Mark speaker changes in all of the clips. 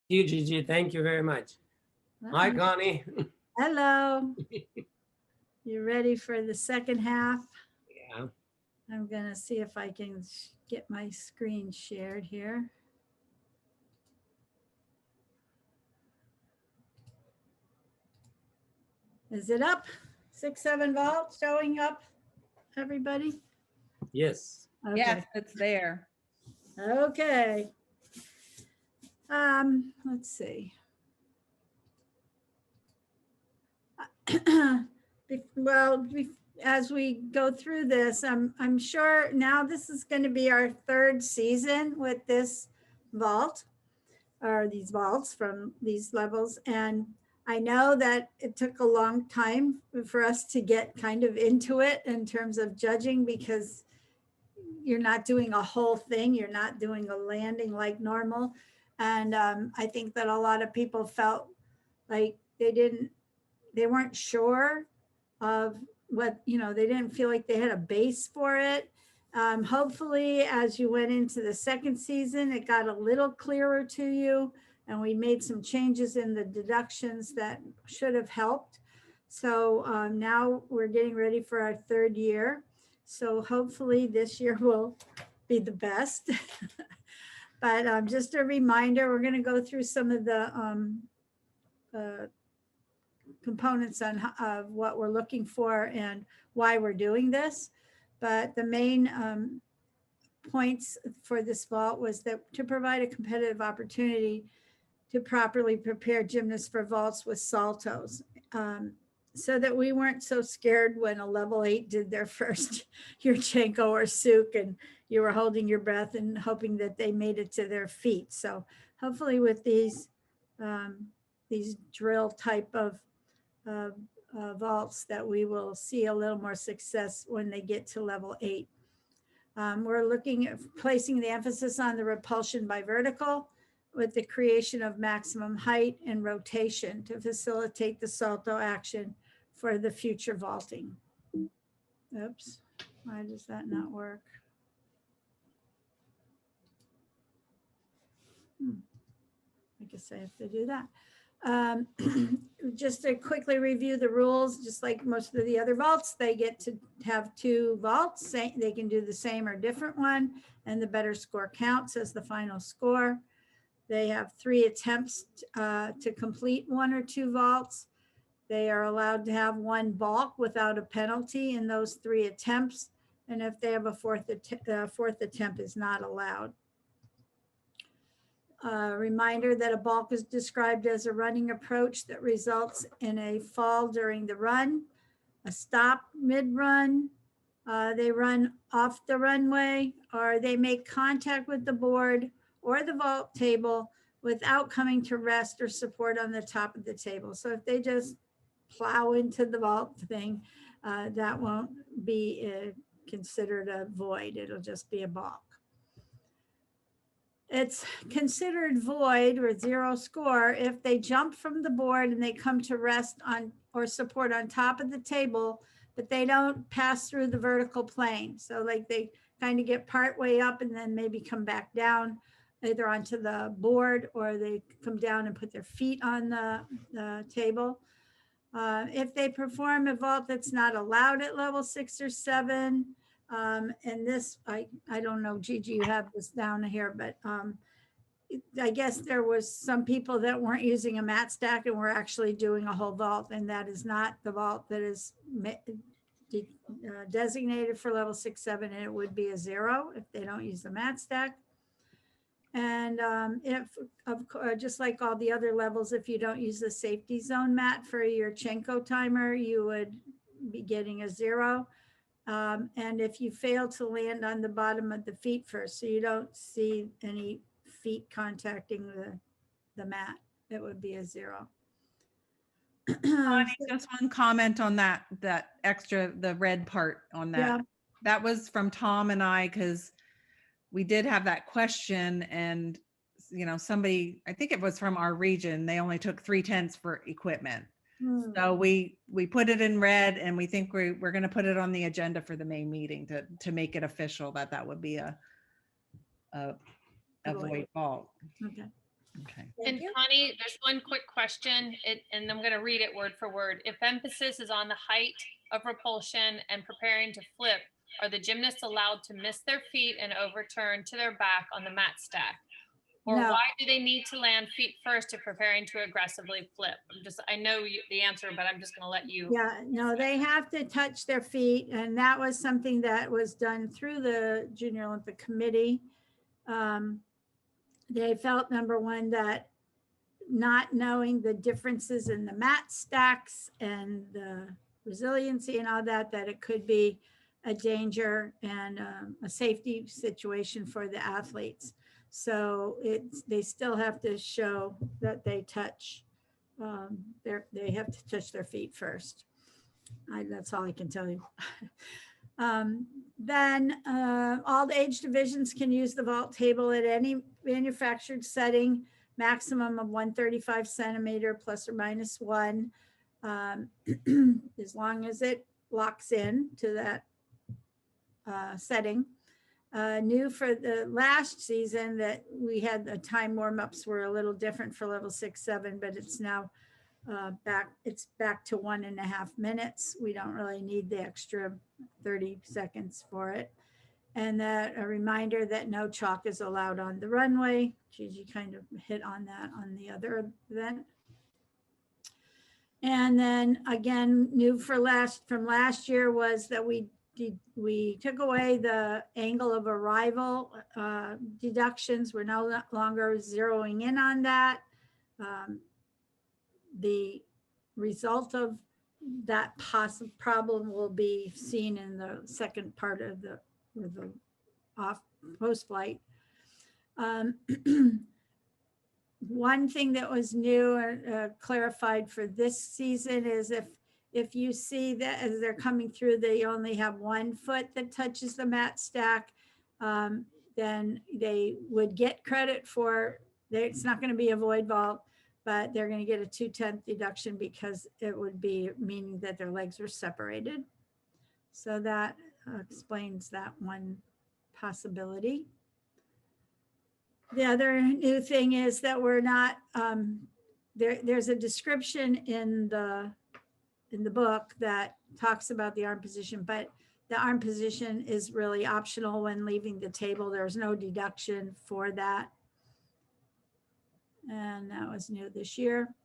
Speaker 1: you, Gigi. Thank you very much. Hi, Connie.
Speaker 2: Hello. You ready for the second half?
Speaker 1: Yeah.
Speaker 2: I'm going to see if I can get my screen shared here. Is it up? 6-7 volts showing up, everybody?
Speaker 1: Yes.
Speaker 2: Okay.
Speaker 3: Yes, it's there.
Speaker 2: Okay. Let's see. Well, as we go through this, I'm sure now this is going to be our third season with this vault, or these vaults from these levels. And I know that it took a long time for us to get kind of into it in terms of judging, because you're not doing a whole thing. You're not doing a landing like normal. And I think that a lot of people felt like they weren't sure of what, they didn't feel like they had a base for it. Hopefully, as you went into the second season, it got a little clearer to you, and we made some changes in the deductions that should have helped. So now we're getting ready for our third year. So hopefully this year will be the best. But just a reminder, we're going to go through some of the components of what we're looking for and why we're doing this. But the main points for this vault was that to provide a competitive opportunity to properly prepare gymnasts for vaults with saltos, so that we weren't so scared when a level 8 did their first Yurchenko or Suk, and you were holding your breath and hoping that they made it to their feet. So hopefully with these drill type of vaults, that we will see a little more success when they get to level 8. We're looking at placing the emphasis on the repulsion by vertical, with the creation of maximum height and rotation to facilitate the salto action for the future vaulting. Oops, why does that not work? I guess I have to do that. Just to quickly review the rules, just like most of the other vaults, they get to have 2 vaults. They can do the same or different one, and the better score counts as the final score. They have 3 attempts to complete 1 or 2 vaults. They are allowed to have 1 balk without a penalty in those 3 attempts. And if they have a fourth attempt is not allowed. Reminder that a balk is described as a running approach that results in a fall during the run, a stop mid-run, they run off the runway, or they make contact with the board or the vault table without coming to rest or support on the top of the table. So if they just plow into the vault thing, that won't be considered a void. It'll just be a balk. It's considered void or 0 score if they jump from the board and they come to rest on or support on top of the table, but they don't pass through the vertical plane. So like they kind of get part way up and then maybe come back down either onto the board, or they come down and put their feet on the table. If they perform a vault that's not allowed at level 6 or 7, and this, I don't know, Gigi, you have this down here, but I guess there was some people that weren't using a mat stack and were actually doing a whole vault, and that is not the vault that is designated for level 6, 7, and it would be a 0 if they don't use the mat stack. And if, of course, just like all the other levels, if you don't use the safety zone mat for your Chenko timer, you would be getting a 0. And if you fail to land on the bottom of the feet first, so you don't see any feet contacting the mat, it would be a 0.
Speaker 3: Connie, just one comment on that extra, the red part on that.
Speaker 2: Yeah.
Speaker 3: That was from Tom and I, because we did have that question, and somebody, I think it was from our region, they only took 3/10 for equipment. So we put it in red, and we think we're going to put it on the agenda for the May meeting to make it official that would be a void vault.
Speaker 2: Okay.
Speaker 3: Okay.
Speaker 2: Thank
Speaker 4: And
Speaker 2: you.
Speaker 4: Connie, there's one quick question, and I'm going to read it word for word. If emphasis is on the height of repulsion and preparing to flip, are the gymnasts allowed to miss their feet and overturn to their back on the mat stack? Or
Speaker 2: No.
Speaker 4: why do they need to land feet first if preparing to aggressively flip? I know the answer, but I'm just going to let you.
Speaker 2: Yeah, no, they have to touch their feet. And that was something that was done through the Junior Olympic Committee. They felt, number one, that not knowing the differences in the mat stacks and the resiliency and all that, that it could be a danger and a safety situation for the athletes. So they still have to show that they touch, they have to touch their feet first. That's all I can tell you. Then all the age divisions can use the vault table at any manufactured setting, maximum of 135 centimeter plus or minus 1, as long as it locks in to that setting. New for the last season that we had, the time warm-ups were a little different for level 6, 7, but it's now it's back to 1.5 minutes. We don't really need the extra 30 seconds for it. And that a reminder that no chalk is allowed on the runway. Gigi kind of hit on that on the other event. And then again, new for from last year was that we took away the angle of arrival deductions. We're no longer zeroing in on that. The result of that possible problem will be seen in the second part of the off post flight. One thing that was new and clarified for this season is if you see that as they're coming through, they only have 1 foot that touches the mat stack, then they would get credit for, it's not going to be a void vault, but they're going to get a 2/10 deduction because it would be meaning that their legs were separated. So that explains that one possibility. The other new thing is that we're not, there's a description in the book that talks about the arm position, but the arm position is really optional when leaving the table. There's no deduction for that. And that was new this year.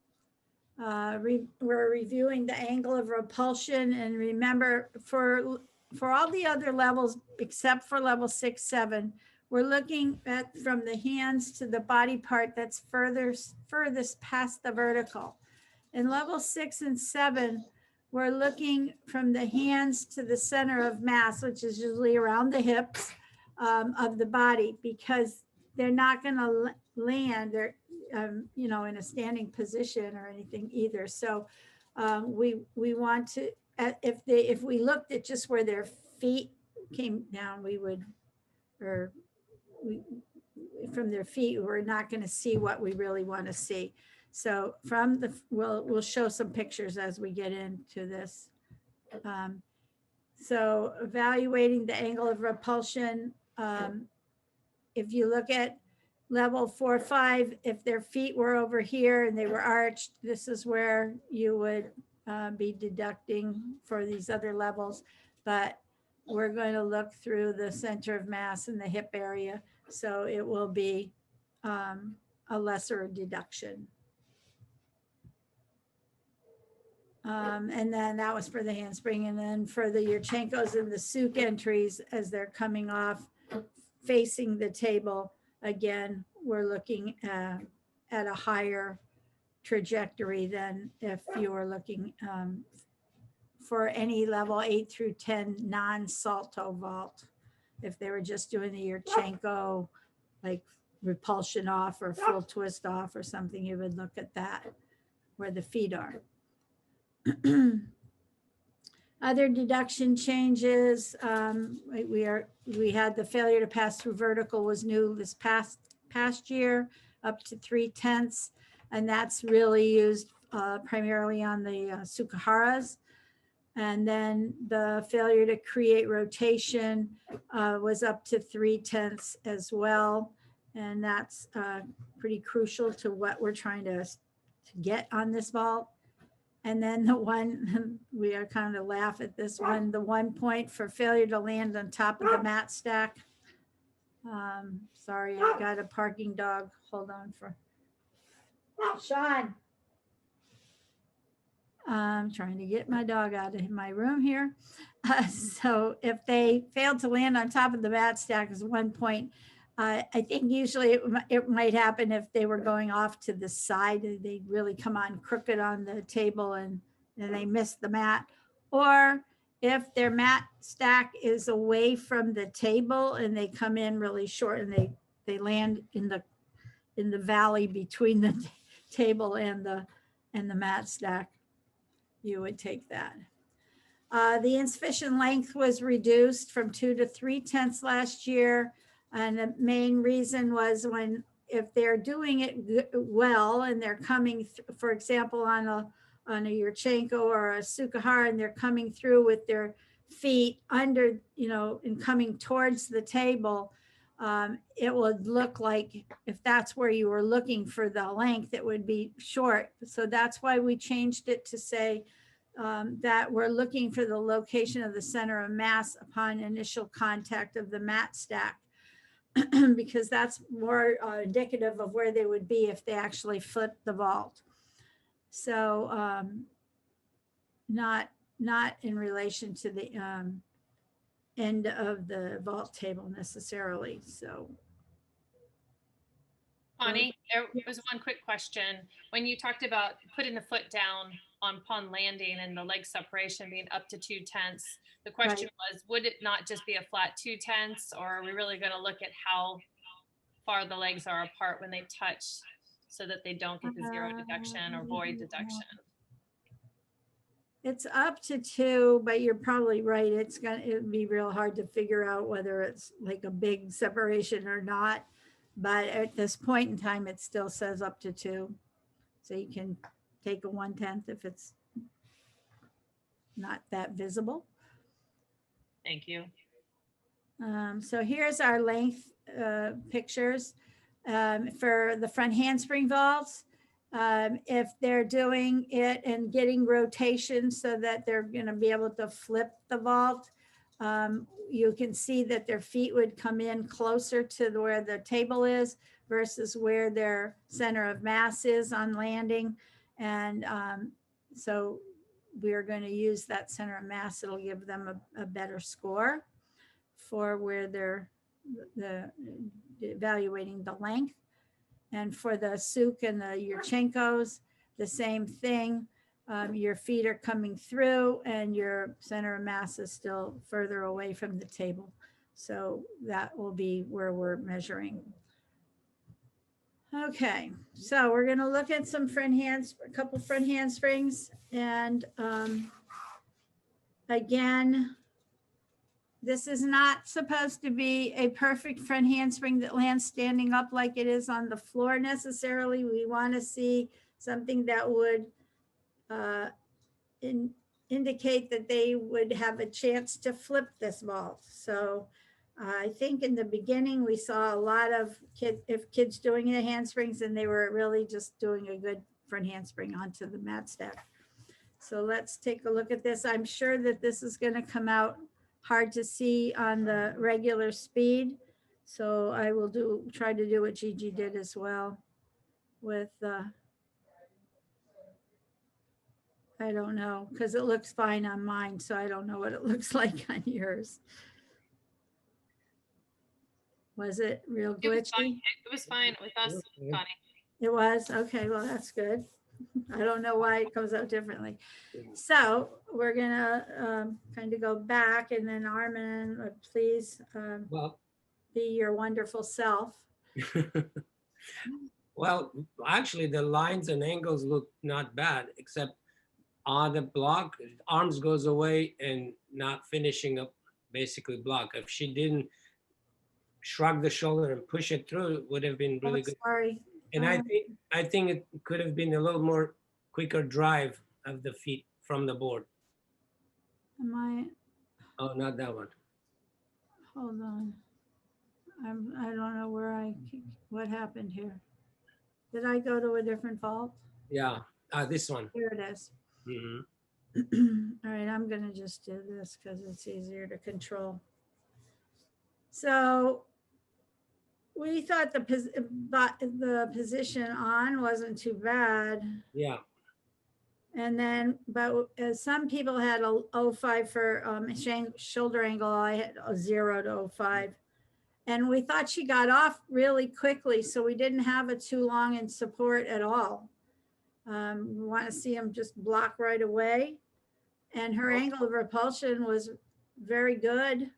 Speaker 2: We're reviewing the angle of repulsion, and remember for all the other levels except for level 6, 7, we're looking at from the hands to the body part that's furthest past the vertical. In level 6 and 7, we're looking from the hands to the center of mass, which is usually around the hips of the body, because they're not going to land or you know, in a standing position or anything either. So we want to, if we looked at just where their feet came down, we would, or from their feet, we're not going to see what we really want to see. So from the, we'll show some pictures as we get into this. So evaluating the angle of repulsion, if you look at level 4, 5, if their feet were over here and they were arched, this is where you would be deducting for these other levels. But we're going to look through the center of mass and the hip area. So it will be a lesser deduction. And then that was for the handspring. And then for the Yurchenkos and the Suk entries, as they're coming off facing the table, again, we're looking at a higher trajectory than if you were looking for any level 8 through 10 non-salto vault. If they were just doing the Yurchenko, like repulsion off or full twist off or something, you would look at that where the feet are. Other deduction changes, we had the failure to pass through vertical was new this past year, up to 3/10, and that's really used primarily on the Sukaharas. And then the failure to create rotation was up to 3/10 as well. And that's pretty crucial to what we're trying to get on this vault. And then the one, we are kind of laugh at this one, the 1 point for failure to land on top of the mat stack. Sorry, I got a parking dog. Hold on for Sean. I'm trying to get my dog out of my room here. So if they failed to land on top of the mat stack is 1 point. I think usually it might happen if they were going off to the side, they really come on crooked on the table and they miss the mat. Or if their mat stack is away from the table and they come in really short and they land in the valley between the table and the mat stack, you would take that. The insufficient length was reduced from 2 to 3/10 last year. And the main reason was if they're doing it well and they're coming, for example, on a Yurchenko or a Sukahara, and they're coming through with their feet under, and coming towards the table, it would look like if that's where you were looking for the length, it would be short. So that's why we changed it to say that we're looking for the location of the center of mass upon initial contact of the mat stack. Because that's more indicative of where they would be if they actually flipped the vault. So not in relation to the end of the vault table necessarily. So
Speaker 4: Connie, there was one quick question. When you talked about putting the foot down upon landing and the leg separation being up to 2/10, the question was, would it not just be a flat 2/10, or are we really going to look at how far the legs are apart when they touch so that they don't get the zero deduction or void deduction?
Speaker 2: It's up to 2, but you're probably right. It'd be real hard to figure out whether it's like a big separation or not. But at this point in time, it still says up to 2. So you can take a 1/10 if it's not that visible.
Speaker 4: Thank you.
Speaker 2: So here's our length pictures for the front handspring vaults. If they're doing it and getting rotation so that they're going to be able to flip the vault, you can see that their feet would come in closer to where the table is versus where their center of mass is on landing. And so we're going to use that center of mass. It'll give them a better score for where they're evaluating the length. And for the Suk and the Yurchenkos, the same thing. Your feet are coming through and your center of mass is still further away from the table. So that will be where we're measuring. Okay, so we're going to look at some a couple front handsprings. And again, this is not supposed to be a perfect front handspring that lands standing up like it is on the floor necessarily. We want to see something that would indicate that they would have a chance to flip this vault. So I think in the beginning we saw a lot of kids doing the handsprings, and they were really just doing a good front handspring onto the mat stack. So let's take a look at this. I'm sure that this is going to come out hard to see on the regular speed. So I will try to do what Gigi did as well with I don't know, because it looks fine on mine, so I don't know what it looks like on yours. Was it real glitchy?
Speaker 4: It was fine with us, Connie.
Speaker 2: It was? Okay, well, that's good. I don't know why it comes out differently. So we're gonna kind of go back, and then Armen, please be your wonderful self.
Speaker 1: Well, actually the lines and angles look not bad, except on the block, arms goes away and not finishing up basically block. If she didn't shrug the shoulder and push it through, it would have been really good.
Speaker 2: Sorry.
Speaker 1: And I think it could have been a little more quicker drive of the feet from the board. Oh, not that one.
Speaker 2: Hold on. I don't know What happened here? Did I go to a different vault?
Speaker 1: Yeah, this one.
Speaker 2: Here it is.
Speaker 1: Mhm.
Speaker 2: All right, I'm gonna just do this because it's easier to control. So we thought the position on wasn't too bad.
Speaker 1: Yeah,
Speaker 2: And then, but some people had a 05 for shoulder angle. I had a 0 to 05. And we thought she got off really quickly. So we didn't have it too long in support at all. We want to see him just block right away. And her angle of repulsion was very good.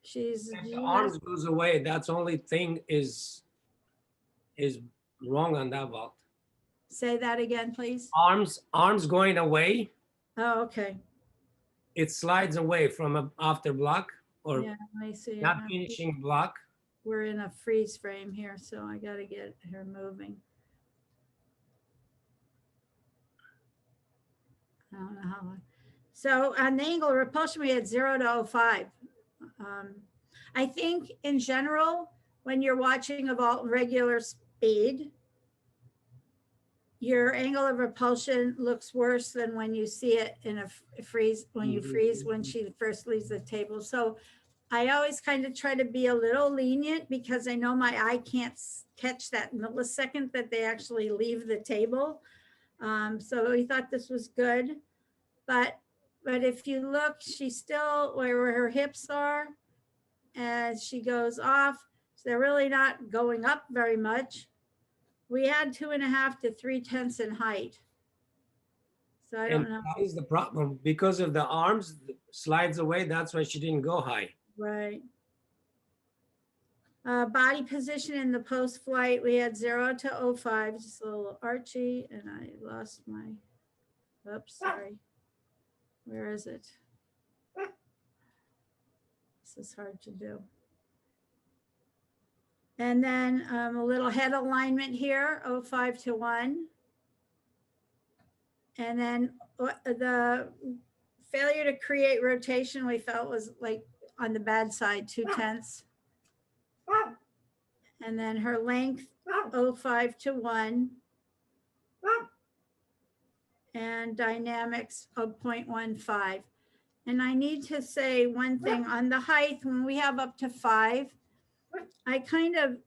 Speaker 2: She's
Speaker 1: if the arms goes away, that's the only thing is wrong on that vault.
Speaker 2: Say that again, please.
Speaker 1: Arms going away,
Speaker 2: Oh, okay.
Speaker 1: it slides away from a after block or
Speaker 2: Yeah, I see.
Speaker 1: not finishing block.
Speaker 2: We're in a freeze frame here, so I got to get her moving. I don't know how long. So on the angle of repulsion, we had 0 to 05. I think in general, when you're watching a vault regular speed, your angle of repulsion looks worse than when you see it in a freeze, when you freeze when she first leaves the table. So I always kind of try to be a little lenient because I know my eye can't catch that millisecond that they actually leave the table. So we thought this was good. But if you look, she's still where her hips are as she goes off. So they're really not going up very much. We had 2.5 to 3/10 in height. So I don't know.
Speaker 1: That is the problem. Because of the arms slides away, that's why she didn't go high.
Speaker 2: Right. Body position in the post flight, we had 0 to 05, just a little archy, and I lost my, oops, sorry. Where is it? This is hard to do. And then a little head alignment here, 05 to 1. And then the failure to create rotation we felt was like on the bad side, 2/10. And then her length, 05 to 1. And dynamics of 0.15. And I need to say one thing on the height, when we have up to 5, I kind of,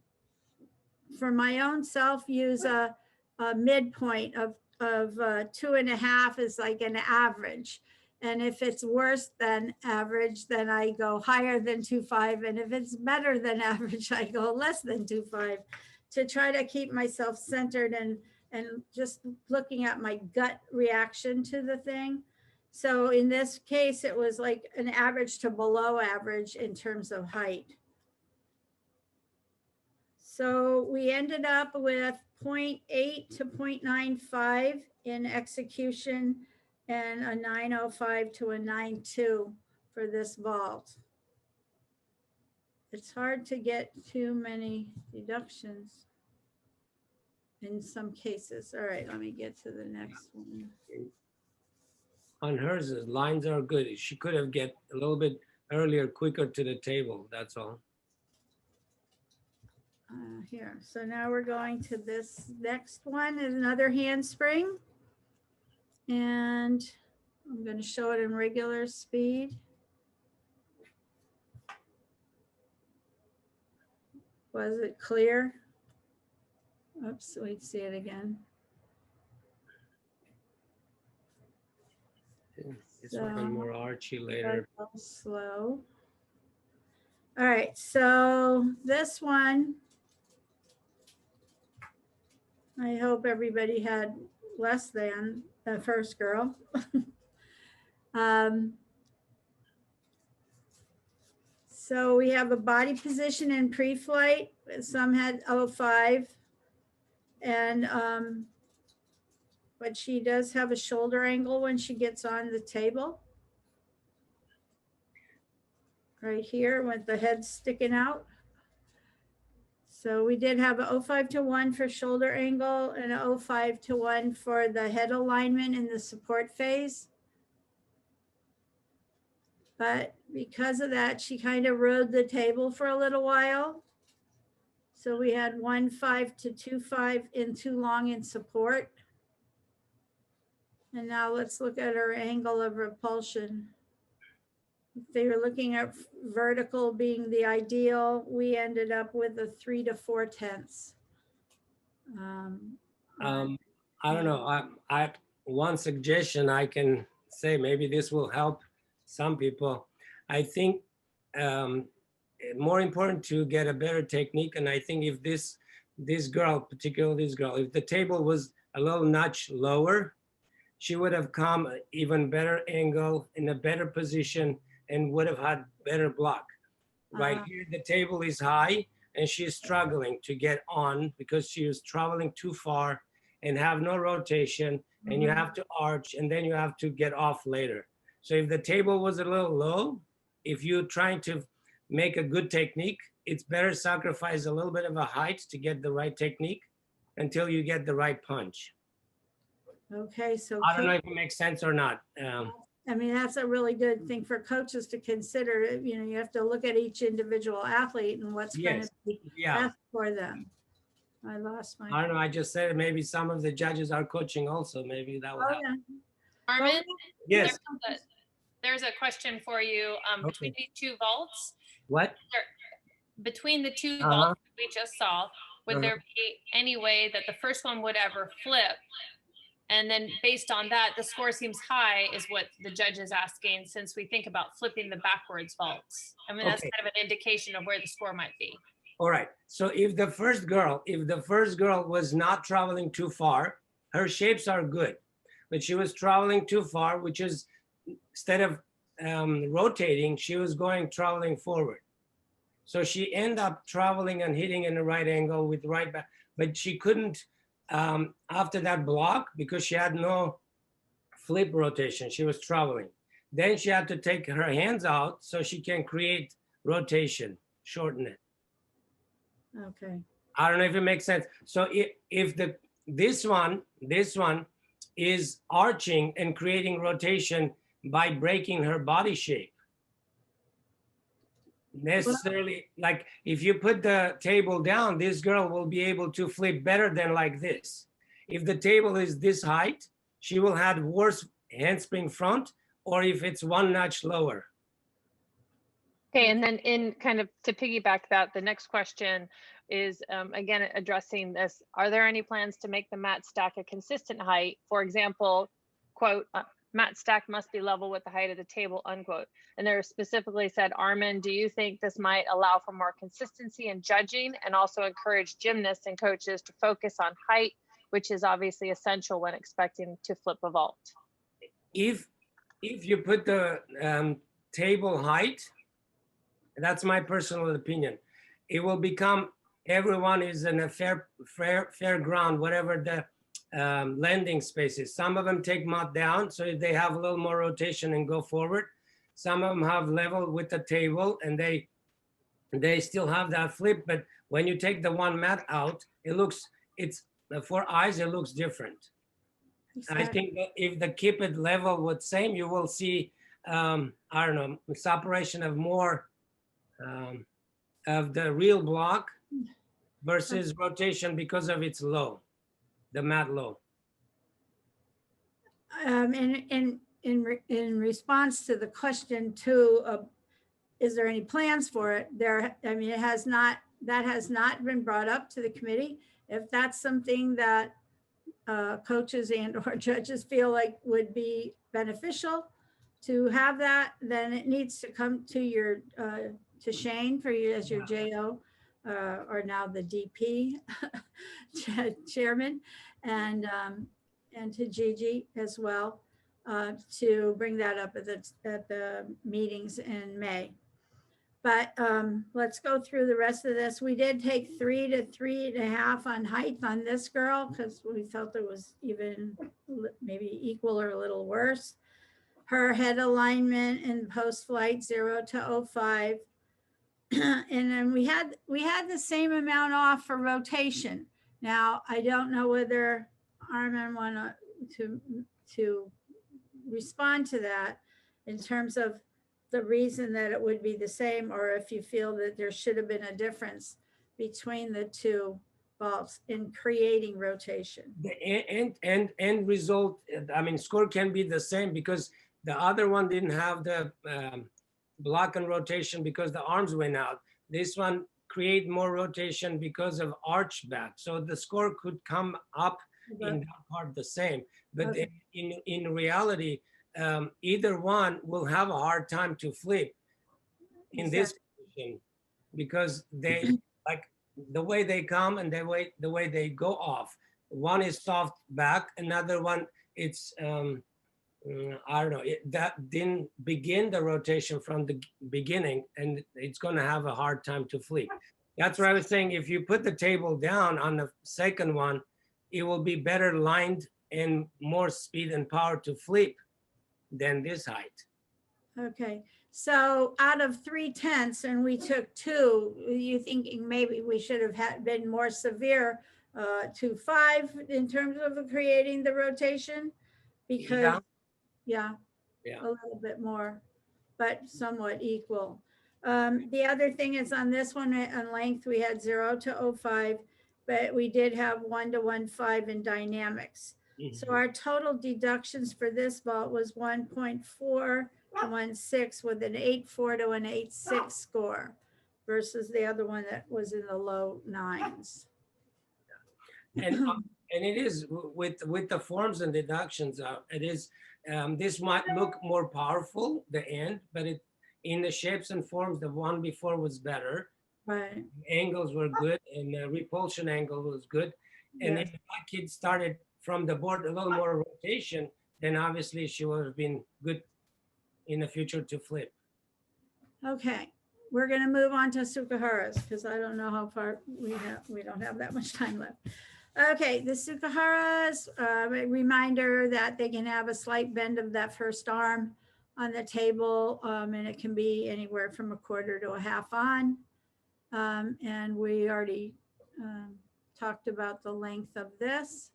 Speaker 2: for my own self, use a midpoint of 2.5 is like an average. And if it's worse than average, then I go higher than 2.5. And if it's better than average, I go less than 2.5 to try to keep myself centered and just looking at my gut reaction to the thing. So in this case, it was like an average to below average in terms of height. So we ended up with 0.8 to 0.95 in execution and a 905 to a 92 for this vault. It's hard to get too many deductions in some cases. All right, let me get to the next one.
Speaker 1: On hers, the lines are good. She could have get a little bit earlier, quicker to the table. That's all.
Speaker 2: Here, so now we're going to this next one is another handspring. And I'm going to show it in regular speed. Was it clear? Oops, wait, see it again.
Speaker 1: This one more archy later.
Speaker 2: Slow. All right, so this one, I hope everybody had less than the first girl. So we have a body position in pre-flight. Some had 05. And, but she does have a shoulder angle when she gets on the table. Right here with the head sticking out. So we did have a 05 to 1 for shoulder angle and a 05 to 1 for the head alignment in the support phase. But because of that, she kind of rode the table for a little while. So we had 1.5 to 2.5 in too long in support. And now let's look at our angle of repulsion. If they were looking at vertical being the ideal, we ended up with a 3 to 4/10.
Speaker 1: I don't know. One suggestion I can say, maybe this will help some people. I think more important to get a better technique. And I think if this girl, particularly this girl, if the table was a little notch lower, she would have come even better angle in a better position and would have had better block. Right here, the table is high and she's struggling to get on because she was traveling too far and have no rotation, and you have to arch and then you have to get off later. So if the table was a little low, if you're trying to make a good technique, it's better sacrifice a little bit of a height to get the right technique until you get the right punch.
Speaker 2: Okay, so
Speaker 1: I don't know if it makes sense or not.
Speaker 2: I mean, that's a really good thing for coaches to consider. You know, you have to look at each individual athlete and what's going to be best for them. I lost my.
Speaker 1: I don't know. I just said maybe some of the judges are coaching also. Maybe that will help.
Speaker 4: Armen,
Speaker 1: Yes.
Speaker 4: there's a question for you. Between these two vaults,
Speaker 1: What?
Speaker 4: between the two vaults that we just saw, would there be any way that the first one would ever flip? And then based on that, the score seems high is what the judge is asking, since we think about flipping the backwards vaults. I mean, that's kind of an indication of where the score might be.
Speaker 1: All right. So if the first girl was not traveling too far, her shapes are good, but she was traveling too far, which is instead of rotating, she was traveling forward. So she ended up traveling and hitting in the right angle with right back, but she couldn't after that block because she had no flip rotation. She was traveling. Then she had to take her hands out so she can create rotation, shorten it.
Speaker 2: Okay.
Speaker 1: I don't know if it makes sense. So if this one is arching and creating rotation by breaking her body shape. Necessarily, like if you put the table down, this girl will be able to flip better than like this. If the table is this height, she will have worse handspring front, or if it's one notch lower.
Speaker 4: Okay, and then in kind of to piggyback that, the next question is again addressing this. Are there any plans to make the mat stack a consistent height? For example, quote, mat stack must be level with the height of the table, unquote. And they're specifically said, Armen, do you think this might allow for more consistency in judging and also encourage gymnasts and coaches to focus on height, which is obviously essential when expecting to flip a vault?
Speaker 1: If you put the table height, that's my personal opinion, it will become everyone is in a fair ground, whatever the landing spaces. Some of them take mat down so they have a little more rotation and go forward. Some of them have level with the table and they still have that flip, but when you take the one mat out, it's for eyes, it looks different. Exactly. I think that if the keep it level with same, you will see I don't know, separation of more of the real block versus rotation because of its low, the mat low.
Speaker 2: In response to the question too, is there any plans for it? I mean, that has not been brought up to the committee. If that's something that coaches and or judges feel like would be beneficial to have that, then it needs to come to your to Shane for you as your JO, or now the DP chairman, and to Gigi as well, to bring that up at the meetings in May. But let's go through the rest of this. We did take 3 to 3.5 on height on this girl because we felt it was even maybe equal or a little worse. Her head alignment and post flight 0 to 0.5. And then we had the same amount off for rotation. Now, I don't know whether Armen want to respond to that in terms of the reason that it would be the same, or if you feel that there should have been a difference. between the two vaults in creating rotation?
Speaker 1: The end result, I mean, score can be the same because the other one didn't have the block and rotation because the arms went out. This one create more rotation because of arch back. So the score could come up in that part the same. But
Speaker 2: Okay.
Speaker 1: in reality, either one will have a hard time to flip in this position because they like the way they come and the way they go off. One is soft back, another one it's I don't know, that didn't begin the rotation from the beginning, and it's going to have a hard time to flip. That's what I was saying. If you put the table down on the second one, it will be better lined and more speed and power to flip than this height.
Speaker 2: Okay, so out of 3/10, and we took 2, you thinking maybe we should have been more severe to 5 in terms of creating the rotation? Because, yeah,
Speaker 1: Yeah.
Speaker 2: a little bit more, but somewhat equal. The other thing is on this one, on length, we had 0 to 0.5, but we did have 1 to 1.5 in dynamics. So our total deductions for this vault was 1.4 to 1.6 with an 8.4 to an 8.6 score versus the other one that was in the low 9s.
Speaker 1: And it is with the forms and deductions, it is this might look more powerful, the end, but it in the shapes and forms, the one before was better.
Speaker 2: Right.
Speaker 1: Angles were good, and the repulsion angle was good. And
Speaker 2: Yes.
Speaker 1: if my kid started from the board a little more rotation, then obviously she would have been good in the future to flip.
Speaker 2: Okay, we're going to move on to Sukaharas because I don't know how far we have. We don't have that much time left. Okay, the Sukaharas, a reminder that they can have a slight bend of that first arm on the table, and it can be anywhere from 1/4 to 1/2 on. And we already talked about the length of this.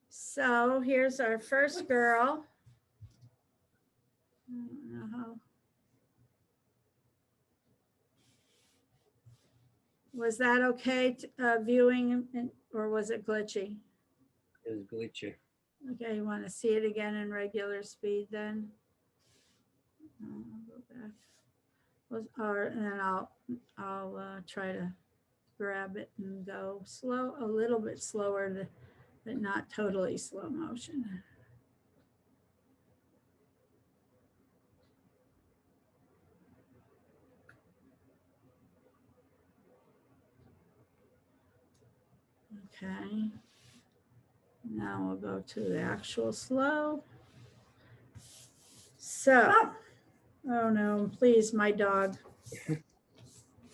Speaker 2: So here's our first girl. I don't know how. Was that okay viewing, or was it glitchy?
Speaker 1: It was glitchy.
Speaker 2: Okay, you want to see it again in regular speed then? I'll go back. And then I'll try to grab it and go slow, a little bit slower, but not totally slow motion. Okay. Now we'll go to the actual slow. So, oh no, please, my dog.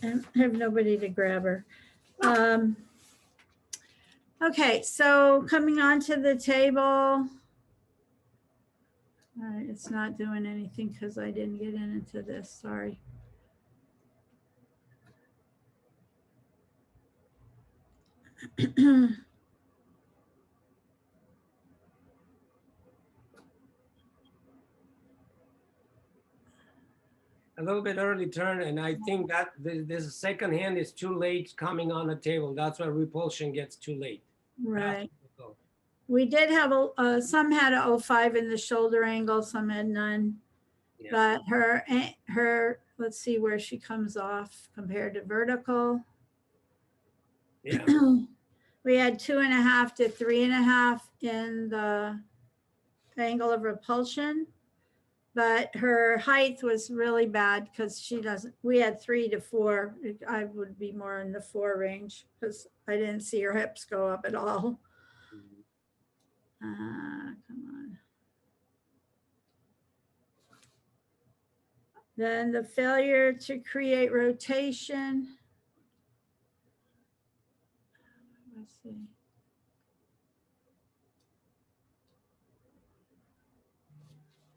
Speaker 2: I have nobody to grab her. Okay, so coming onto the table. It's not doing anything because I didn't get into this, sorry.
Speaker 1: A little bit early turn, and I think that this second hand is too late coming on the table. That's why repulsion gets too late.
Speaker 2: Right. We did have some had a 0.5 in the shoulder angle, some had none. Yeah. But her, let's see where she comes off compared to vertical.
Speaker 1: Yeah.
Speaker 2: We had 2.5 to 3.5 in the angle of repulsion, but her height was really bad because she doesn't, we had 3 to 4. I would be more in the 4 range because I didn't see her hips go up at all. Come on. Then the failure to create rotation. Let's see.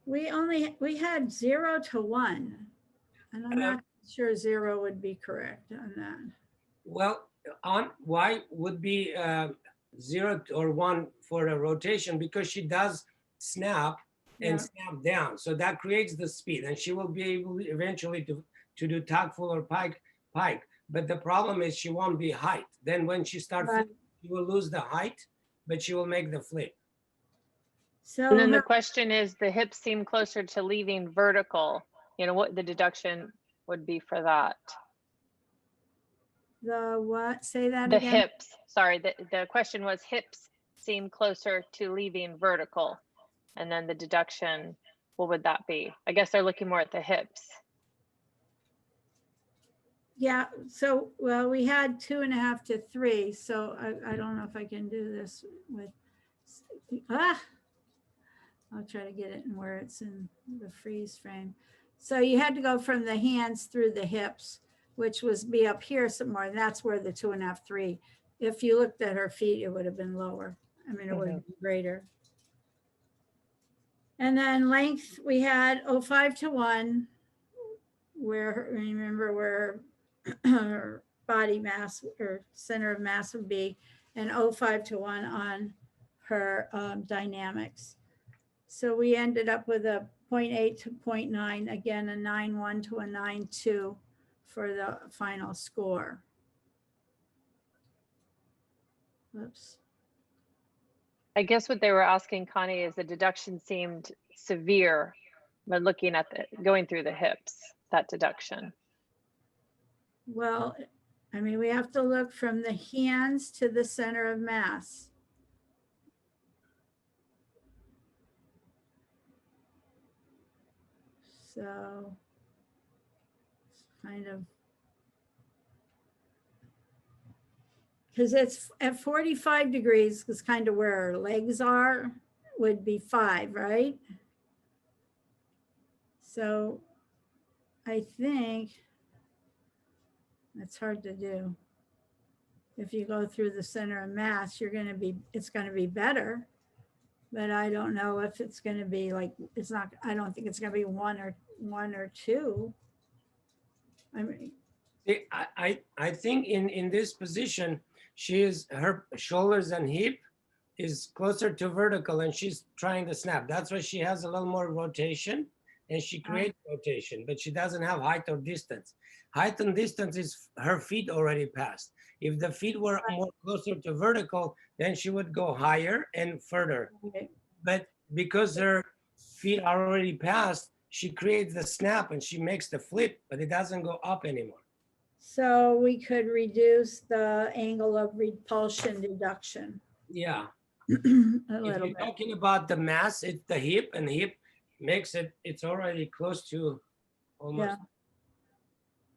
Speaker 2: We had 0 to 1, and I'm not sure 0 would be correct on that.
Speaker 1: Well, on why would be 0 or 1 for a rotation, because she does snap and snap down, so that creates the speed, and she will be able eventually to do tag full or pike. but the problem is she won't be height. Then when she starts,
Speaker 2: Right.
Speaker 1: she will lose the height, but she will make the flip.
Speaker 2: So
Speaker 4: And then the
Speaker 2: her-
Speaker 4: question is, the hips seem closer to leaving vertical. You know, what the deduction would be for that?
Speaker 2: the what? Say that
Speaker 4: The
Speaker 2: again.
Speaker 4: hips, sorry, the question was hips seem closer to leaving vertical. And then the deduction, what would that be? I guess they're looking more at the hips.
Speaker 2: Yeah, so, well, we had 2.5 to 3, so I don't know if I can do this with, I'll try to get it in where it's in the freeze frame. So you had to go from the hands through the hips, which was be up here somewhere, and that's where the 2.5, 3. If you looked at her feet, it would have been lower. I mean, it would have been greater. And then length, we had 0.5 to 1, where, remember where her body mass or center of mass would be, and 0.5 to 1 on her dynamics. So we ended up with a 0.8 to 0.9, again, a 9.1 to a 9.2 for the final score. Oops.
Speaker 4: I guess what they were asking, Connie, is the deduction seemed severe, but looking at going through the hips, that deduction.
Speaker 2: Well, I mean, we have to look from the hands to the center of mass. So it's kind of, because it's at 45 degrees is kind of where our legs are, would be 5, right? So I think that's hard to do. If you go through the center of mass, it's going to be better, but I don't know if it's going to be like, it's not, I don't think it's going to be one or 2. I mean,
Speaker 1: I think in this position, her shoulders and hip is closer to vertical, and she's trying to snap. That's why she has a little more rotation, and she creates rotation, but she doesn't have height or distance. Height and distance is her feet already passed. If the feet were more closer to vertical, then she would go higher and further.
Speaker 2: okay.
Speaker 1: But because her feet are already passed, she creates the snap and she makes the flip, but it doesn't go up anymore.
Speaker 2: So we could reduce the angle of repulsion deduction
Speaker 1: Yeah.
Speaker 2: a
Speaker 1: If
Speaker 2: little
Speaker 1: you're
Speaker 2: bit.
Speaker 1: talking about the mass, it's the hip, and the hip makes it's already close to almost.
Speaker 2: Yeah.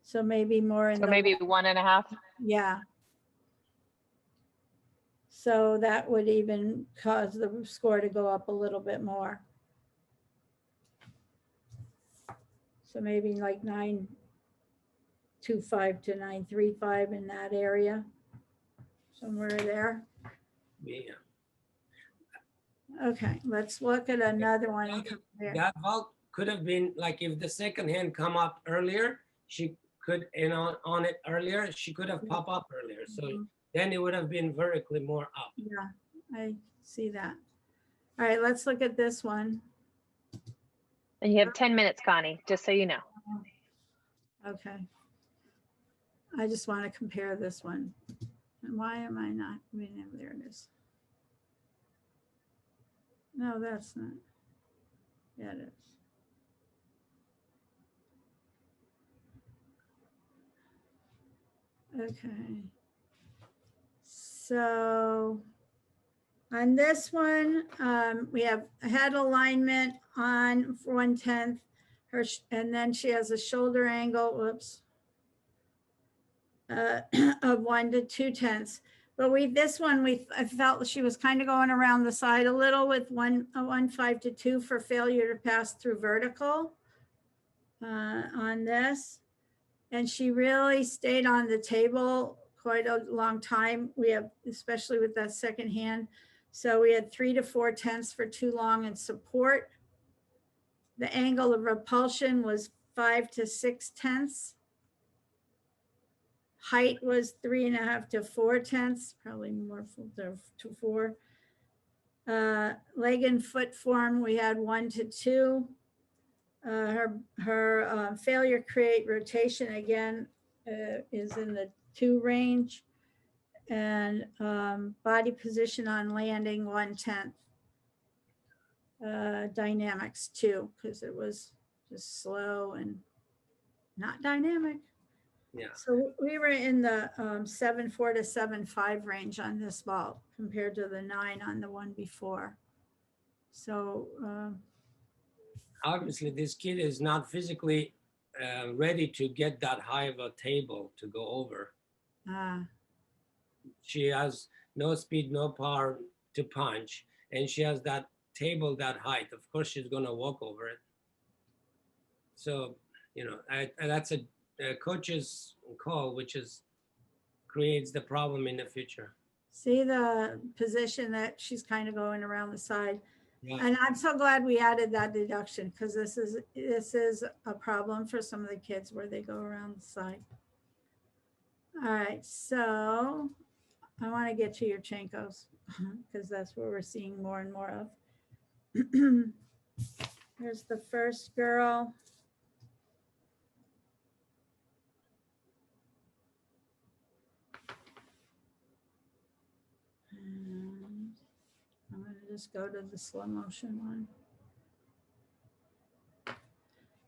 Speaker 2: So maybe more in
Speaker 4: So
Speaker 2: the,
Speaker 4: maybe 1.5.
Speaker 2: yeah. So that would even cause the score to go up a little bit more. So maybe like 9.25 to 9.35 in that area, somewhere there.
Speaker 1: Yeah.
Speaker 2: Okay, let's look at another one and
Speaker 1: That,
Speaker 2: compare.
Speaker 1: that vault could have been like if the second hand come up earlier, she could, on it earlier, she could have popped up earlier. So
Speaker 2: Mhm.
Speaker 1: then it would have been vertically more up.
Speaker 2: Yeah, I see that. All right, let's look at this one.
Speaker 4: And you have 10 minutes, Connie, just so you know.
Speaker 2: Okay. I just want to compare this one. And why am I not? There it is. No, that's not. Yeah, it is. Okay. So on this one, we have head alignment on 1/10, and then she has a shoulder angle, whoops, of 1 to 2/10. But I felt she was kind of going around the side a little with 1.5 to 2 for failure to pass through vertical on this. And she really stayed on the table quite a long time. We have, especially with that second hand. So we had 3 to 4/10 for too long in support. The angle of repulsion was 5 to 6/10. Height was 3.5 to 4/10, probably more to 4. Leg and foot form, we had 1 to 2. Her failure create rotation again is in the 2 range. And body position on landing 1/10. Dynamics 2, because it was just slow and not dynamic.
Speaker 1: Yeah.
Speaker 2: So we were in the 7.4 to 7.5 range on this vault compared to the 9 on the one before. So
Speaker 1: Obviously, this kid is not physically ready to get that high of a table to go over. She has no speed, no power to punch, and she has that table that height. Of course, she's going to walk over it. So, you know, that's a coach's call, which is creates the problem in the future.
Speaker 2: see the position that she's kind of going around the side.
Speaker 1: Yeah.
Speaker 2: And I'm so glad we added that deduction, because this is a problem for some of the kids where they go around the side. All right, so I want to get to your Chenkos because that's what we're seeing more and more of. Here's the first girl. And I'm going to just go to the slow motion one.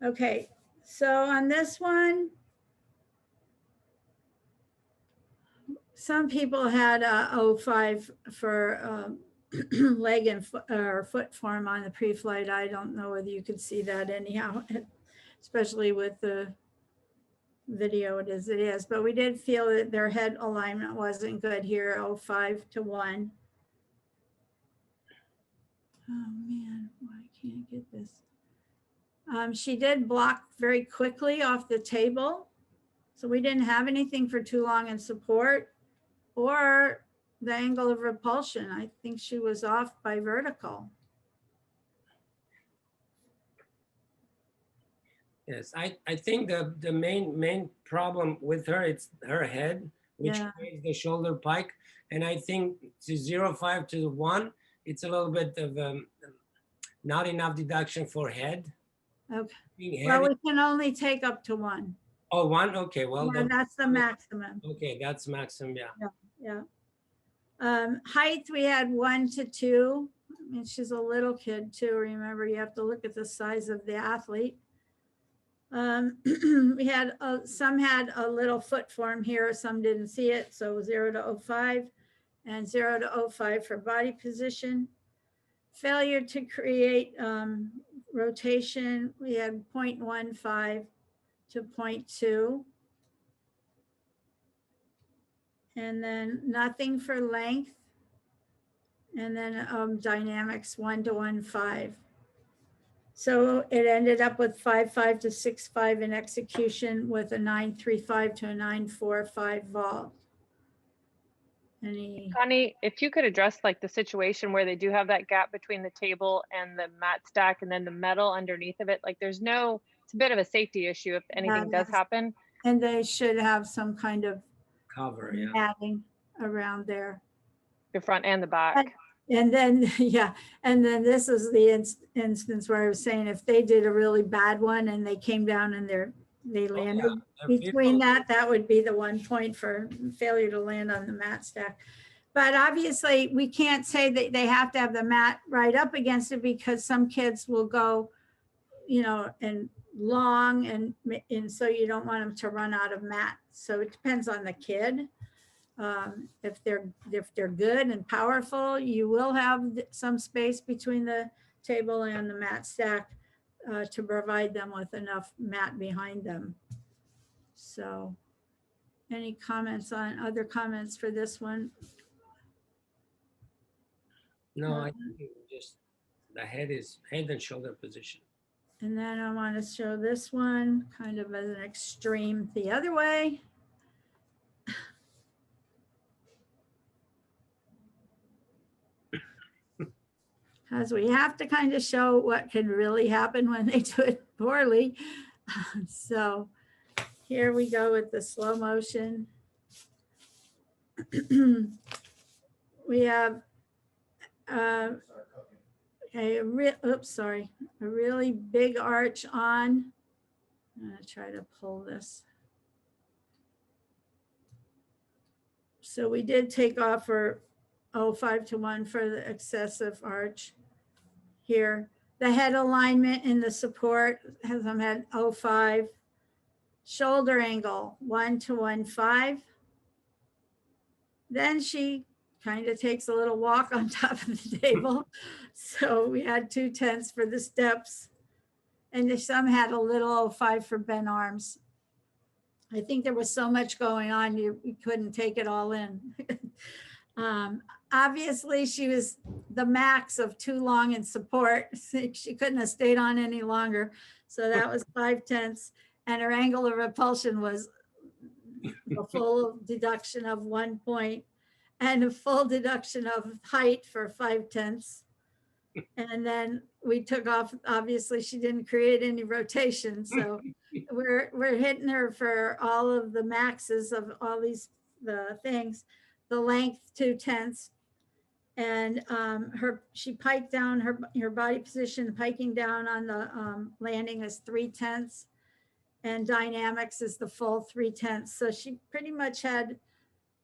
Speaker 2: Okay, so on this one, some people had a 0.5 for leg and foot, or foot form on the pre-flight. I don't know whether you could see that anyhow, especially with the video it is, but we did feel that their head alignment wasn't good here, 0.5 to 1. Oh man, why can't I get this? She did block very quickly off the table. So we didn't have anything for too long in support or the angle of repulsion. I think she was off by vertical.
Speaker 1: Yes, I think the main problem with her, it's her head, which
Speaker 2: Yeah.
Speaker 1: creates the shoulder pike. And I think to 0.5 to 1, it's a little bit of not enough deduction for head.
Speaker 2: Okay.
Speaker 1: Being
Speaker 2: Well,
Speaker 1: head
Speaker 2: we can only take up to 1.
Speaker 1: oh, 1? Okay, well,
Speaker 2: Yeah, that's the maximum.
Speaker 1: okay, that's maximum, yeah.
Speaker 2: Yeah. Height, we had 1 to 2. I mean, she's a little kid too. Remember, you have to look at the size of the athlete. We had some had a little foot form here, some didn't see it. So 0 to 0.5 and 0 to 0.5 for body position. Failure to create rotation, we had 0.15 to 0.2. And then nothing for length. And then dynamics 1 to 1.5. So it ended up with 5.5 to 6.5 in execution with a 9.35 to a 9.45 vault. Any?
Speaker 5: Connie, if you could address like the situation where they do have that gap between the table and the mat stack and then the metal underneath of it, like it's a bit of a safety issue if anything does happen.
Speaker 2: And they should have some kind of
Speaker 1: Cover, yeah.
Speaker 2: matting around there.
Speaker 5: The front and the back.
Speaker 2: And then, yeah, and then this is the instance where I was saying if they did a really bad one and they came down and they landed between that would be the 1 point for failure to land on the mat stack. But obviously we can't say that they have to have the mat right up against it because some kids will go, you know, and long and so you don't want them to run out of mat. So it depends on the kid. If they're good and powerful, you will have some space between the table and the mat stack to provide them with enough mat behind them. So any other comments for this one?
Speaker 1: No, I think just the head and shoulder position.
Speaker 2: And then I want to show this one kind of as an extreme the other way. Because we have to kind of show what can really happen when they do it poorly. So here we go with the slow motion. We have a really big arch on. I'm going to try to pull this. So we did take off for 5-1 for the excessive arch here. The head alignment in the support has them at 05. Shoulder angle 1-1.5. Then she kind of takes a little walk on top of the table. So we had 2/10 for the steps. And some had a little 05 for bent arms. I think there was so much going on, you couldn't take it all in. Obviously, she was the max of too long in support. She couldn't have stayed on any longer. So that was 5/10. And her angle of repulsion was a full deduction of 1 point and a full deduction of height for 5/10. And then we took off. Obviously, she didn't create any rotation. So we're hitting her for all of the maxes of all these the things. The length 2/10, and she piked down her body position, piking down on the landing is 3/10, and dynamics is the full 3/10. So she pretty much had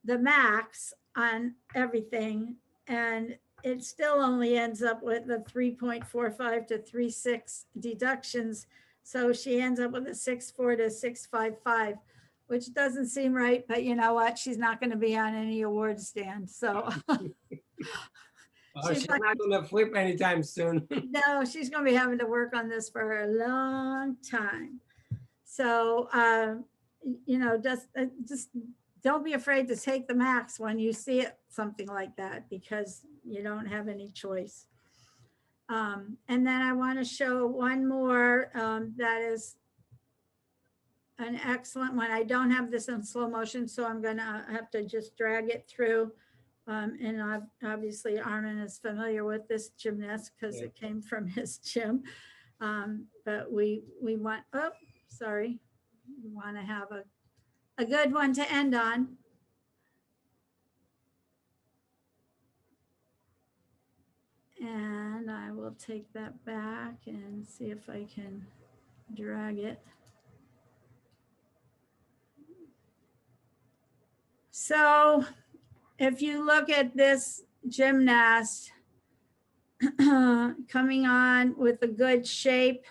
Speaker 2: the max on everything, and it still only ends up with the 3.45 to 3.6 deductions. So she ends up with a 6.4 to 6.55, which doesn't seem right, but you know what? She's not going to be on any award stand. So
Speaker 1: She's not going to flip anytime soon.
Speaker 2: no, she's going to be having to work on this for a long time. So, you know, just don't be afraid to take the max when you see it, something like that, because you don't have any choice. And then I want to show one more that is an excellent one. I don't have this in slow motion, so I'm going to have to just drag it through. And obviously Armen is familiar with this gymnast because it came from his gym. But we want, oh, sorry. We want to have a good one to end on. And I will take that back and see if I can drag it. So if you look at this gymnast coming on with a good shape,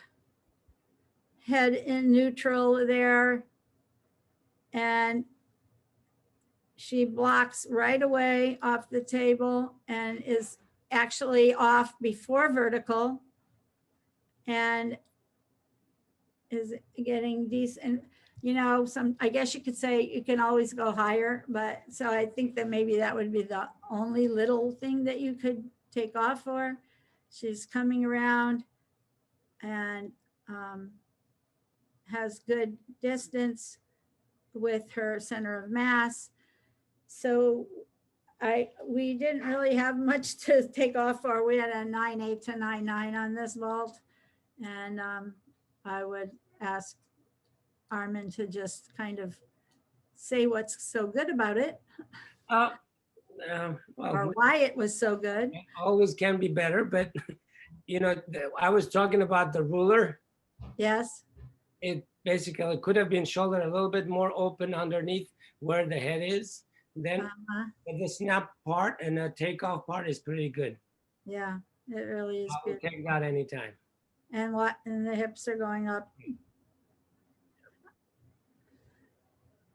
Speaker 2: head in neutral there, and she blocks right away off the table and is actually off before vertical and is getting decent. You know, I guess you could say you can always go higher, but so I think that maybe that would be the only little thing that you could take off for. She's coming around and has good distance with her center of mass. So we didn't really have much to take off for. We had a 9.8 to 9.9 on this vault. And I would ask Armen to just kind of say what's so good about it.
Speaker 1: Well,
Speaker 2: or why it was so good.
Speaker 1: Always can be better, but you know, I was talking about the ruler.
Speaker 2: Yes.
Speaker 1: It basically could have been shouldered a little bit more open underneath where the head is. Then the snap part and the takeoff part is pretty good.
Speaker 2: Yeah, it really is
Speaker 1: I will
Speaker 2: good.
Speaker 1: take that anytime.
Speaker 2: And the hips are going up.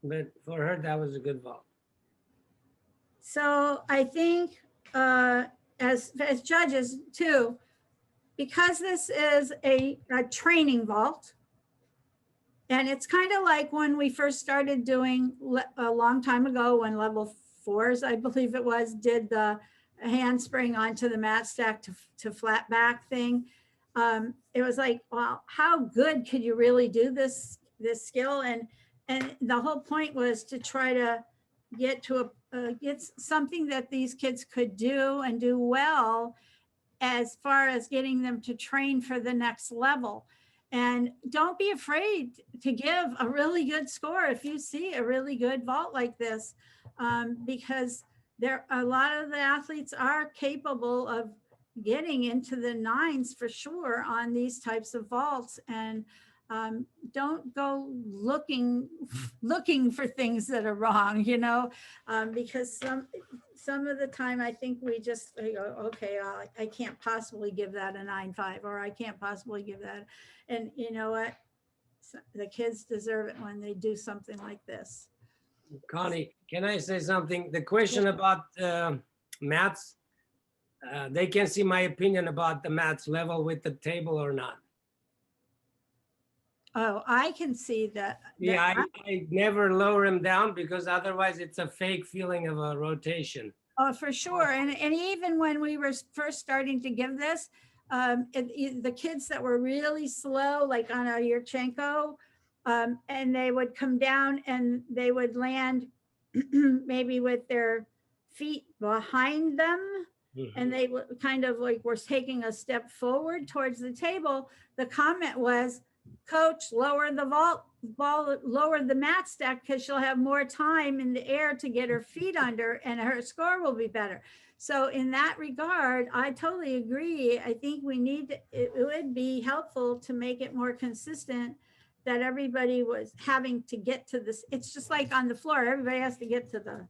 Speaker 1: But for her, that was a good vault.
Speaker 2: So I think as judges too, because this is a training vault, and it's kind of like when we first started doing a long time ago when level 4s, I believe it was, did the handspring onto the mat stack to flat back thing. It was like, well, how good could you really do this skill? And the whole point was to try to get to get something that these kids could do and do well, as far as getting them to train for the next level. And don't be afraid to give a really good score if you see a really good vault like this, because a lot of the athletes are capable of getting into the 9s for sure on these types of vaults. And don't go looking for things that are wrong, you know, because some of the time I think we just go, okay, I can't possibly give that a 9.5, or I can't possibly give that. And you know what? The kids deserve it when they do something like this.
Speaker 1: Connie, can I say something? The question about maths, they can see my opinion about the maths level with the table or not.
Speaker 2: Oh, I can see that.
Speaker 1: Yeah, I never lower them down because otherwise it's a fake feeling of a rotation.
Speaker 2: Oh, for sure. And even when we were first starting to give this, the kids that were really slow, like on a Yurchenko, and they would come down and they would land maybe with their feet behind them, and they would kind of like were taking a step forward towards the table. The comment was, Coach, lower the ball, lower the mat stack, because she'll have more time in the air to get her feet under and her score will be better. So in that regard, I totally agree. I think we need, it would be helpful to make it more consistent that everybody was having to get to this. It's just like on the floor, everybody has to get to the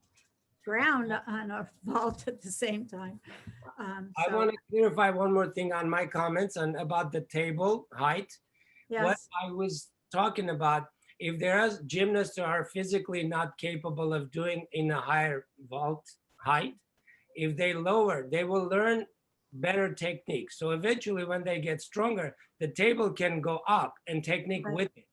Speaker 2: ground on a vault at the same time.
Speaker 1: I want to clarify one more thing on my comments and about the table height.
Speaker 2: Yes.
Speaker 1: What I was talking about, if there are gymnasts who are physically not capable of doing in a higher vault height, if they lower, they will learn better technique. So eventually when they get stronger, the table can go up and technique with it.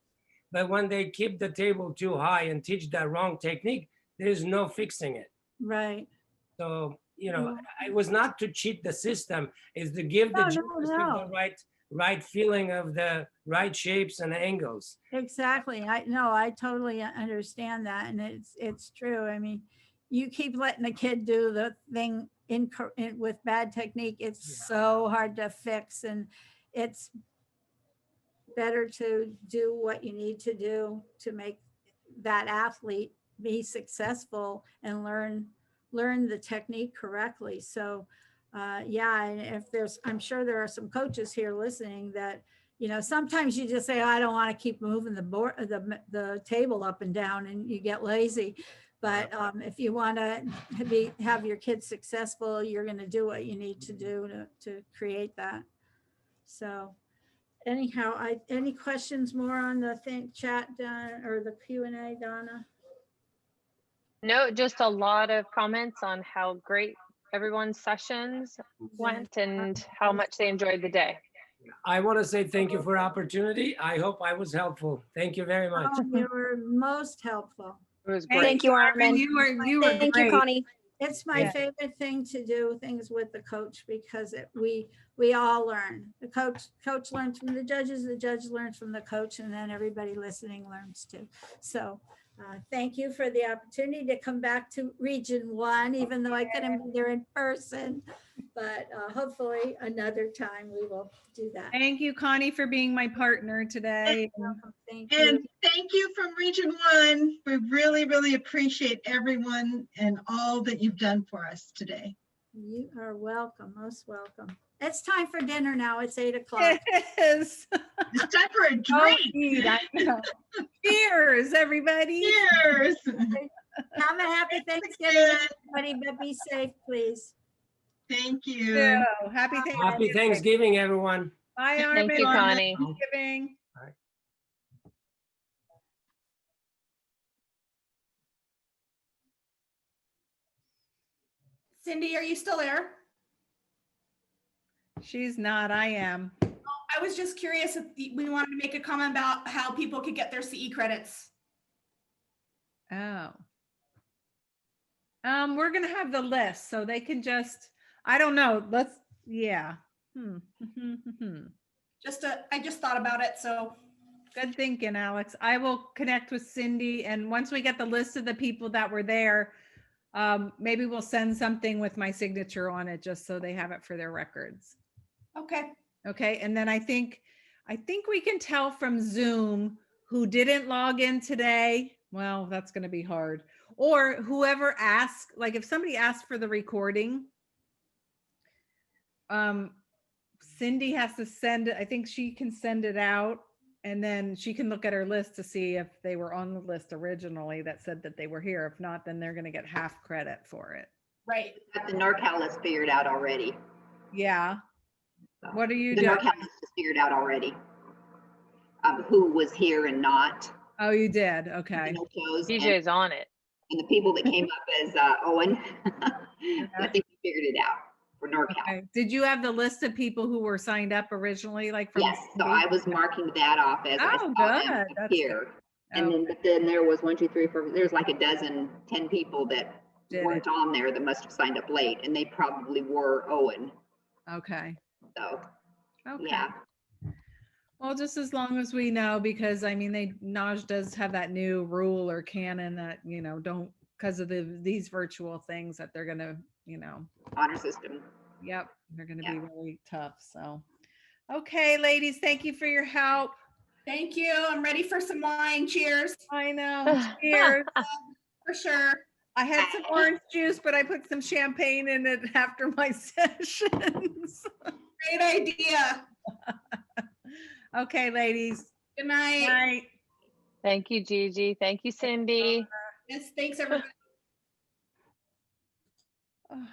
Speaker 1: But when they keep the table too high and teach the wrong technique, there's no fixing it.
Speaker 2: Right.
Speaker 1: So, you know, it was not to cheat the system, is to give the gymnast the right feeling of the right shapes and angles.
Speaker 2: Exactly. I totally understand that. And it's true. I mean, you keep letting the kid do the thing with bad technique. It's so hard to fix, and it's better to do what you need to do to make that athlete be successful and learn the technique correctly. So yeah, and if I'm sure there are some coaches here listening that, you know, sometimes you just say, oh, I don't want to keep moving the table up and down, and you get lazy. But if you want to have your kids successful, you're going to do what you need to do to create that. So anyhow, any questions more on the chat, or the Q&A, Donna?
Speaker 5: No, just a lot of comments on how great everyone's sessions went and how much they enjoyed the day.
Speaker 1: I want to say thank you for opportunity. I hope I was helpful. Thank you very much.
Speaker 2: Oh, you were most helpful.
Speaker 5: It was great.
Speaker 6: Thank you, Armen.
Speaker 3: You were
Speaker 6: Thank
Speaker 3: great.
Speaker 6: you, Connie.
Speaker 2: It's my favorite thing to do things with the coach, because we all learn. The coach learns from the judge learns from the coach, and then everybody listening learns too. So thank you for the opportunity to come back to Region 1, even though I couldn't be there in person, but hopefully another time we will do that.
Speaker 3: Thank you, Connie, for being my partner today.
Speaker 2: Thank you.
Speaker 7: And thank you from Region 1. We really, really appreciate everyone and all that you've done for us today.
Speaker 2: You are welcome, most welcome. It's time for dinner now. It's 8 o'clock.
Speaker 3: Yes.
Speaker 7: It's time for a drink.
Speaker 3: I know. Cheers, everybody.
Speaker 7: Cheers.
Speaker 2: Have a happy Thanksgiving, everybody, but be safe, please.
Speaker 7: Thank you.
Speaker 3: So, happy Thanksgiving.
Speaker 1: Happy Thanksgiving, everyone.
Speaker 3: Bye, Armen.
Speaker 5: Thank you, Connie.
Speaker 3: Thanksgiving.
Speaker 8: Cindy, are you still there?
Speaker 3: She's not, I am.
Speaker 8: I was just curious if we wanted to make a comment about how people could get their CE credits.
Speaker 3: Oh. We're gonna have the list, so they can just, I don't know, let's, yeah.
Speaker 8: I just thought about it, so.
Speaker 3: Good thinking, Alex. I will connect with Cindy, and once we get the list of the people that were there, maybe we'll send something with my signature on it, just so they have it for their records.
Speaker 8: Okay.
Speaker 3: Okay, and then I think we can tell from Zoom who didn't log in today. Well, that's going to be hard. Or whoever asked, like if somebody asked for the recording, Cindy has to send it. I think she can send it out. And then she can look at her list to see if they were on the list originally that said that they were here. If not, then they're going to get half credit for it.
Speaker 8: Right.
Speaker 6: Got the NorCal list figured out already.
Speaker 3: Yeah.
Speaker 6: So,
Speaker 3: What are you
Speaker 6: the
Speaker 3: doing?
Speaker 6: NorCal list is figured out already. Who was here and not.
Speaker 3: Oh, you did. Okay.
Speaker 6: No shows,
Speaker 5: DJ's on it.
Speaker 6: and the people that came up as Owen, I think we figured it out for NorCal.
Speaker 3: Okay. Did you have the list of people who were signed up originally, like from?
Speaker 6: Yes, so I was marking that off as I
Speaker 3: Oh,
Speaker 6: saw them
Speaker 3: good. That's
Speaker 6: appear.
Speaker 3: good.
Speaker 6: And then, but then there was 1, 2, 3, 4, there's like a dozen, 10 people that
Speaker 3: Did
Speaker 6: weren't on there that must have signed up late, and they probably were Owen.
Speaker 3: Okay.
Speaker 6: So,
Speaker 3: Okay.
Speaker 6: yeah.
Speaker 3: Well, just as long as we know, because I mean, NAWGJ does have that new rule or canon that, you know, don't, because of these virtual things that they're going to, you know,
Speaker 6: Honor system.
Speaker 3: yep, they're going to
Speaker 6: Yeah.
Speaker 3: be really tough. So, okay, ladies, thank you for your help.
Speaker 8: Thank you. I'm ready for some wine. Cheers.
Speaker 3: I know. Cheers.
Speaker 8: For sure.
Speaker 3: I had some orange juice, but I put some champagne in it after my sessions.
Speaker 8: Great idea.
Speaker 3: Okay, ladies.
Speaker 8: Good night.
Speaker 3: Night.
Speaker 5: Thank you, Gigi. Thank you, Cindy.
Speaker 8: Yes, thanks everybody.
Speaker 3: Oh.